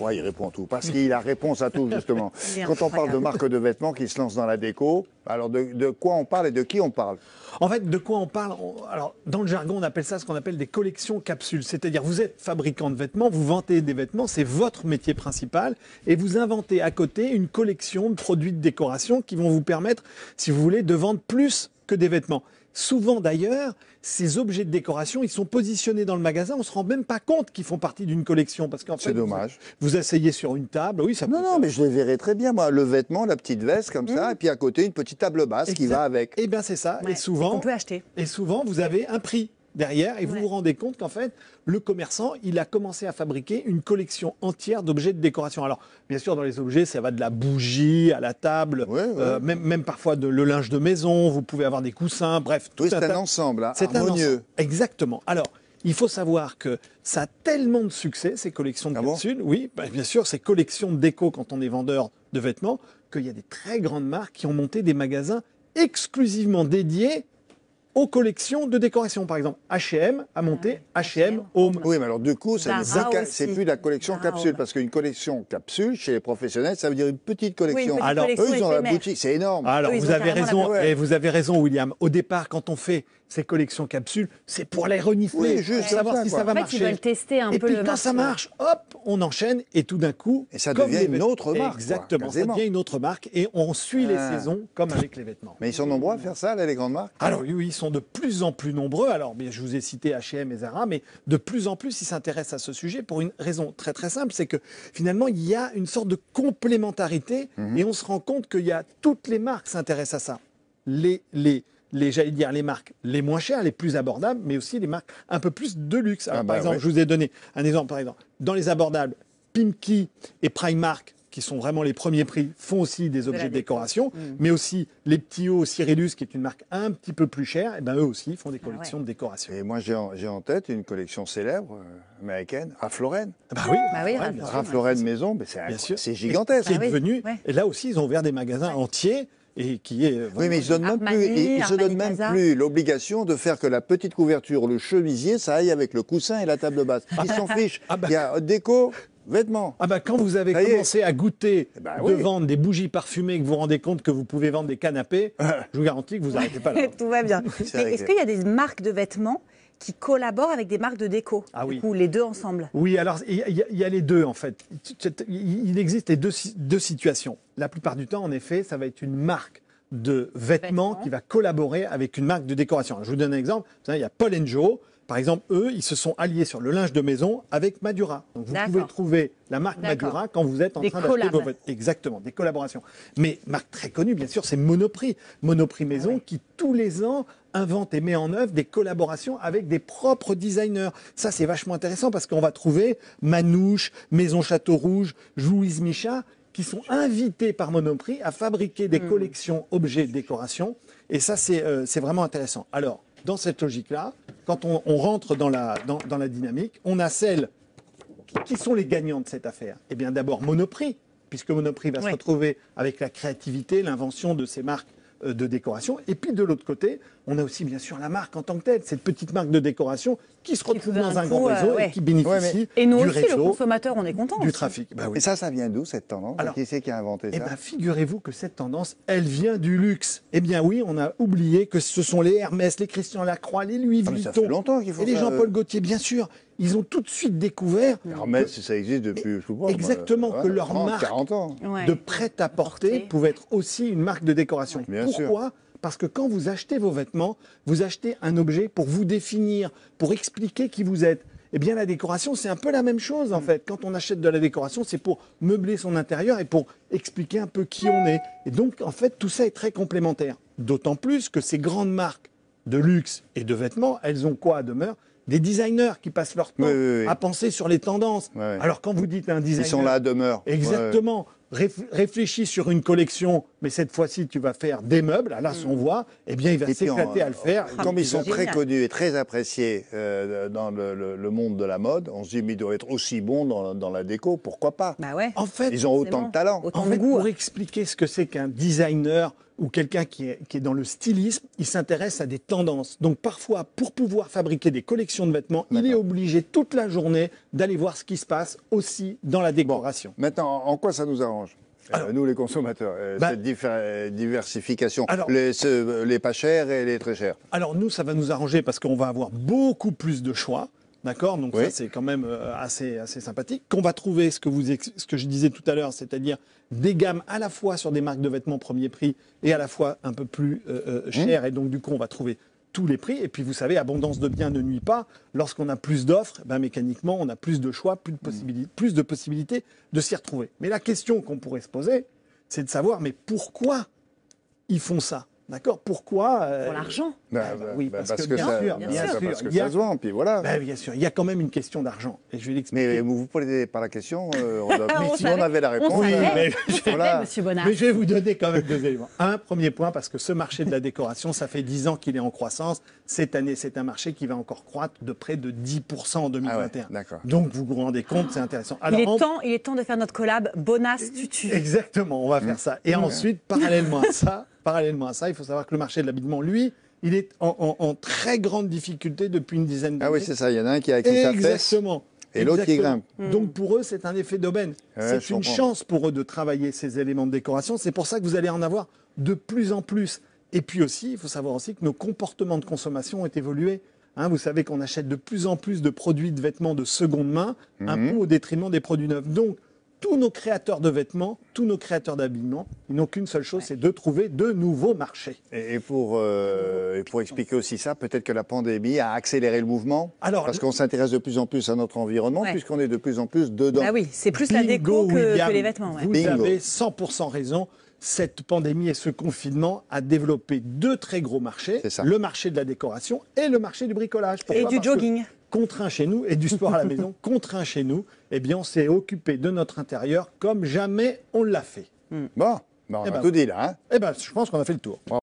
pourquoi il répond à tout? Parce qu'il a réponse à tout, justement. Quand on parle de marque de vêtements qui se lance dans la déco, alors de quoi on parle et de qui on parle? En fait, de quoi on parle? Alors, dans le jargon, on appelle ça ce qu'on appelle des collections capsules. C'est-à-dire, vous êtes fabricant de vêtements, vous vantez des vêtements, c'est votre métier principal, et vous inventez à côté une collection de produits de décoration qui vont vous permettre, si vous voulez, de vendre plus que des vêtements. Souvent d'ailleurs, ces objets de décoration, ils sont positionnés dans le magasin, on ne se rend même pas compte qu'ils font partie d'une collection. Parce qu'en fait, c'est dommage. Vous asseyez sur une table, oui, ça peut. Non, mais je les verrai très bien, moi. Le vêtement, la petite veste comme ça, et puis à côté, une petite table basse qui va avec. Eh bien, c'est ça. Ouais, et souvent, on peut acheter. Et souvent, vous avez un prix derrière et vous vous rendez compte qu'en fait, le commerçant, il a commencé à fabriquer une collection entière d'objets de décoration. Alors, bien sûr, dans les objets, ça va de la bougie à la table, même parfois le linge de maison, vous pouvez avoir des coussins, bref. Oui, c'est un ensemble, c'est harmonieux. Un ensemble. Exactement. Alors, il faut savoir que ça a tellement de succès, ces collections de capsules, oui, bien sûr, ces collections de déco quand on est vendeur de vêtements, qu'il y a des très grandes marques qui ont monté des magasins exclusivement dédiés aux collections de décoration. Par exemple, H&M a monté H&M Home. Oui, mais alors du coup, c'est plus de la collection Zara capsule, Home. parce qu'une collection capsule, chez les professionnels, ça veut dire une petite collection. Oui, une petite Alors, collection eux, ils ont la éphémère. boutique, c'est énorme. Alors, Eux, ils vous ont avez carrément raison, la et vous avez raison, William. Au départ, quand on fait ces collections capsules, c'est pour les renifler, Oui, juste pour savoir ça, si quoi. ça va En fait, marcher. ils veulent tester un et peu puis, le quand marché. ça marche, hop, on enchaîne, et tout d'un coup... Et ça comme devient les une vêtements- autre marque, quoi, Exactement, ça quasiment. devient une autre marque, et on suit les saisons, comme avec les vêtements. Mais ils sont nombreux à faire ça, là, les grandes marques? Alors oui, ils sont de plus en plus nombreux. Alors bien, je vous ai cité H&M et Zara, mais de plus en plus, ils s'intéressent à ce sujet pour une raison très très simple, c'est que finalement, il y a une sorte de complémentarité et on se rend compte qu'il y a toutes les marques s'intéressent à ça. J'allais dire les marques les moins chères, les plus abordables, mais aussi les marques un peu plus de luxe. Alors, par exemple, je vous ai donné un exemple. Par exemple, dans les abordables, Pimki et Primark, qui sont vraiment les premiers prix, font aussi des objets de décoration, mais aussi les petits hauts Cyrillus, qui est une marque un petit peu plus chère, et ben eux aussi font des collections de décoration. Et moi, j'ai en tête une collection célèbre américaine, Ralph Lauren. Bah oui, Ralph Lauren Maison, c'est gigantesque. C'est devenu. Et là aussi, ils ont ouvert des magasins entiers. Et qui est oui, mais ils ne se donnent même plus l'obligation de faire que la petite couverture, le chemisier, ça aille avec le coussin et la table basse. Ils s'en fichent. Il y a déco, vêtements. Ah bah quand vous avez commencé à goûter de oui. vendre des bougies parfumées, que vous vous rendez compte que vous pouvez vendre des canapés, je vous garantis que vous n'arrêtez pas là. Tout va bien. Est-ce qu'il y a des marques de vêtements qui collaborent avec des marques de déco? Ah oui. Ou les deux ensemble? Oui, alors il y a les deux en fait. Il existe les deux situations. La plupart du temps, en effet, ça va être une marque de vêtements qui va collaborer avec une marque de décoration. Je vous donne un exemple. Il y a Paul & Joe. Par exemple, eux, ils se sont alliés sur le linge de maison avec Madura. Donc, vous pouvez trouver la marque Madura quand vous êtes en train d'acheter vos vêtements. Exactement, des collaborations. Mais marque très connue, bien sûr, c'est Monoprix. Monoprix Maison qui, tous les ans, invente et met en œuvre des collaborations avec des propres designers. Ça, c'est vachement intéressant parce qu'on va trouver Manouche, Maison Château Rouge, Louise Micha, qui sont invités par Monoprix à fabriquer des collections objets de décoration. Et ça, c'est vraiment intéressant. Alors, dans cette logique-là, quand on rentre dans la dynamique, on a celles qui sont les gagnants de cette affaire. Eh bien, d'abord, Monoprix, puisque Monoprix va se retrouver avec la créativité, l'invention de ces marques de décoration. Et puis, de l'autre côté, on a aussi, bien sûr, la marque en tant que telle, cette petite marque de décoration qui se retrouve dans un grand réseau et qui bénéficie et nous du aussi, réseau, le consommateur, on est content. du trafic. Bah oui. Et ça vient d'où, cette tendance? Qui c'est qui a inventé ça? Eh bien, figurez-vous que cette tendance, elle vient du luxe. Eh bien oui, on a oublié que ce sont les Hermès, les Christian Lacroix, les Louis Vuitton. Ça fait longtemps qu'il faut et les Jean-Paul Gaultier, bien sûr. Ils ont tout de suite découvert... Hermès, ça existe depuis, je sais pas, exactement, que leur 30, marque 40 ans. de prêt-à-porter pouvait être aussi une marque de décoration. Bien Pourquoi ? Parce que quand vous achetez vos vêtements, vous achetez un objet pour vous définir, pour expliquer qui vous êtes. Eh bien, la décoration, c'est un peu la même chose, en fait. Quand on achète de la décoration, c'est pour meubler son intérieur et pour expliquer un peu qui on est. Et donc, en fait, tout ça est très complémentaire. D'autant plus que ces grandes marques de luxe et de vêtements, elles ont quoi à demeure? Des designers qui passent leur temps à penser sur les tendances. Alors, quand vous dites un designer... Ils sont là à demeure. Exactement. réfléchis sur une collection, mais cette fois-ci, tu vas faire des meubles, à la son voix, eh bien, il va s'éclater à le faire. Comme ils sont génial. très connus et très appréciés dans le monde de la mode, on se dit, mais ils doivent être aussi bons dans la déco, pourquoi pas? Bah ouais. En fait, Ils ont autant de talent. Autant En de fait, goût. pour expliquer ce que c'est qu'un designer ou quelqu'un qui est dans le stylisme, il s'intéresse à des tendances. Donc parfois, pour pouvoir fabriquer des collections de vêtements, il est obligé toute la journée d'aller voir ce qui se passe aussi dans la décoration. Maintenant, en quoi ça nous arrange? Nous, les consommateurs, cette diversification, alors- les pas chers et les très chers. Alors nous, ça va nous arranger parce qu'on va avoir beaucoup plus de choix. D'accord, donc Oui. ça c'est quand même assez sympathique. Qu'on va trouver ce que je disais tout à l'heure, c'est-à-dire des gammes à la fois sur des marques de vêtements premier prix et à la fois un peu plus chères. Et donc du coup, on va trouver tous les prix. Et puis vous savez, abondance de biens ne nuit pas. Lorsqu'on a plus d'offres, ben, mécaniquement, on a plus de choix, plus de possibilités de s'y retrouver. Mais la question qu'on pourrait se poser, c'est de savoir, mais pourquoi ils font ça? D'accord? Pourquoi Pour l'argent. oui, parce que ça- bien bien sûr, sûr. Parce que il y a- ça se vend, puis voilà. bien sûr, il y a quand même une question d'argent. Et je vais l'expliquer. Mais vous posez pas la question, On si on savait. avait la réponse. On savait. mais- voilà. Monsieur Bonnard. Mais je vais vous donner quand même deux éléments. Un premier point, parce que ce marché de la décoration, ça fait 10 ans qu'il est en croissance. Cette année, c'est un marché qui va encore croître de près de 10% en 2021. d'accord. Donc, vous vous rendez compte, c'est intéressant. Il est temps de faire notre collab Bonas Tutu. Exactement, on va faire ça. Et ensuite, parallèlement à ça, il faut savoir que le marché de l'habillement, lui, il est en très grande difficulté depuis une dizaine d'années. Ah oui, c'est ça, il y en a un qui a écrit sa fesse. Exactement. Et l'autre qui Exactement. grimpe. Donc pour eux, c'est un effet d'aubaine. Ouais, C'est je une comprends. chance pour eux de travailler ces éléments de décoration. C'est pour ça que vous allez en avoir de plus en plus. Et puis aussi, il faut savoir aussi que nos comportements de consommation ont évolué. Hein, vous savez qu'on achète de plus en plus de produits de vêtements de seconde main, un peu au détriment des produits neufs. Donc, tous nos créateurs de vêtements, tous nos créateurs d'habillement, ils n'ont qu'une seule chose, c'est de trouver de nouveaux marchés. Et pour expliquer aussi ça, peut-être que la pandémie a accéléré le mouvement. Alors, parce qu'on s'intéresse de plus en plus à notre environnement, Ouais. puisqu'on est de plus en plus dedans. Ah oui, c'est plus la déco Bingo, que William. les vêtements. Ouais. Vous Bingo. avez 100% raison. Cette pandémie et ce confinement a développé deux très gros marchés. C'est ça. Le marché de la décoration et le marché du bricolage. Et Pourquoi? du Parce que jogging. contraint chez nous, et du sport à la maison, contraint chez nous, eh bien, on s'est occupé de notre intérieur comme jamais on l'a fait. Bon, on Eh a ben, tout dit là. Hein. Eh ben, je pense qu'on a fait le tour.